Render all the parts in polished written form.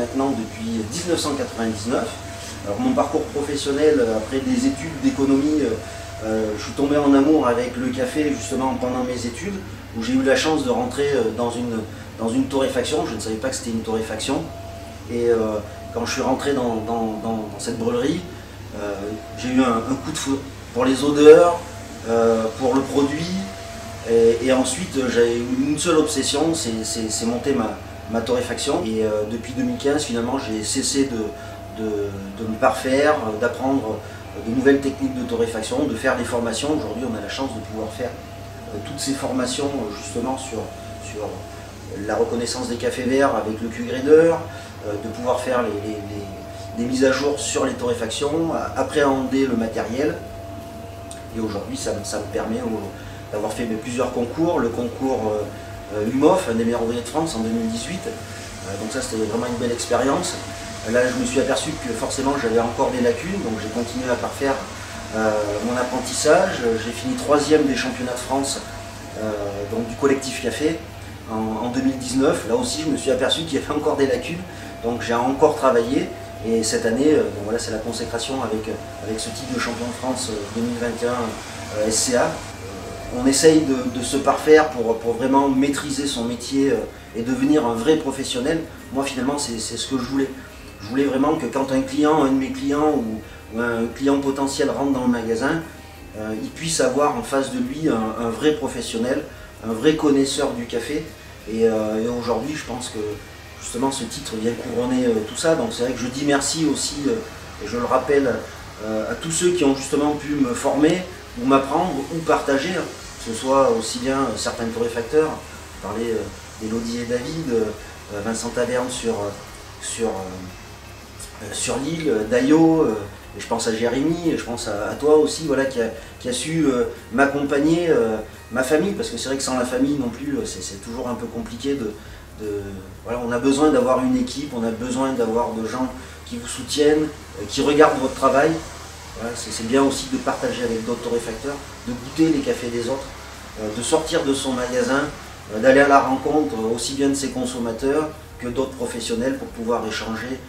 maintenant depuis 1999. Alors mon parcours professionnel, après des études d'économie, je suis tombé en amour avec le café justement pendant mes études, où j'ai eu la chance de rentrer dans une torréfaction. Je ne savais pas que c'était une torréfaction. Et quand je suis rentré dans cette brûlerie, j'ai eu un coup de foudre pour les odeurs, pour le produit. Et ensuite, j'ai eu une seule obsession, c'est monter ma torréfaction. Et depuis 2015, finalement, j'ai cessé de me parfaire, d'apprendre de nouvelles techniques de torréfaction, de faire des formations. Aujourd'hui, on a la chance de pouvoir faire toutes ces formations justement sur la reconnaissance des cafés verts avec le Q-Grader, de pouvoir faire des mises à jour sur les torréfactions, appréhender le matériel. Et aujourd'hui, ça me permet d'avoir fait plusieurs concours, le concours UMOF, un des meilleurs ouvriers de France en 2018. Donc ça, c'était vraiment une belle expérience. Là, je me suis aperçu que forcément, j'avais encore des lacunes, donc j'ai continué à parfaire mon apprentissage. J'ai fini 3e des championnats de France donc du collectif café en 2019. Là aussi, je me suis aperçu qu'il y avait encore des lacunes, donc j'ai encore travaillé. Et cette année, bon, voilà, c'est la consécration avec ce titre de champion de France 2021 SCA. On essaye de se parfaire pour vraiment maîtriser son métier et devenir un vrai professionnel. Moi, finalement, c'est ce que je voulais. Je voulais vraiment que quand un de mes clients ou un client potentiel rentre dans le magasin, il puisse avoir en face de lui un vrai professionnel, un vrai connaisseur du café. Et aujourd'hui, je pense que justement ce titre vient couronner tout ça. Donc c'est vrai que je dis merci aussi, et je le rappelle, à tous ceux qui ont justement pu me former, ou m'apprendre, ou partager, que ce soit aussi bien certains torréfacteurs, je parlais d'Élodie et David, Vincent Taverne sur l'île, Dayo, et je pense à Jérémy, et je pense à toi aussi, voilà, qui a su m'accompagner, ma famille, parce que c'est vrai que sans la famille non plus, c'est toujours un peu compliqué voilà, on a besoin d'avoir une équipe, on a besoin d'avoir de gens qui vous soutiennent, qui regardent votre travail. Voilà, c'est bien aussi de partager avec d'autres torréfacteurs, de goûter les cafés des autres, de sortir de son magasin, d'aller à la rencontre aussi bien de ses consommateurs que d'autres professionnels pour pouvoir échanger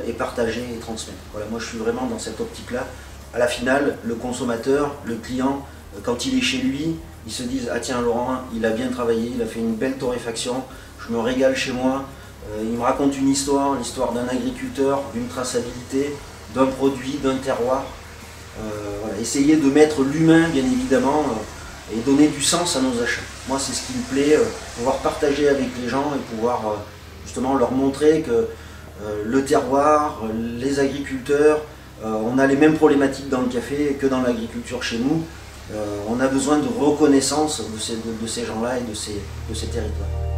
et partager et transmettre. Voilà, moi je suis vraiment dans cette optique-là. À la finale, le consommateur, le client, quand il est chez lui, il se dit « Ah tiens, Laurent, il a bien travaillé, il a fait une belle torréfaction, je me régale chez moi, il me raconte une histoire, l'histoire d'un agriculteur, d'une traçabilité, d'un produit, d'un terroir. » Voilà, essayer de mettre l'humain, bien évidemment, et donner du sens à nos achats. Moi, c'est ce qui me plaît, pouvoir partager avec les gens et pouvoir justement leur montrer que le terroir, les agriculteurs, on a les mêmes problématiques dans le café que dans l'agriculture chez nous. On a besoin de reconnaissance de ces gens-là et de ces territoires.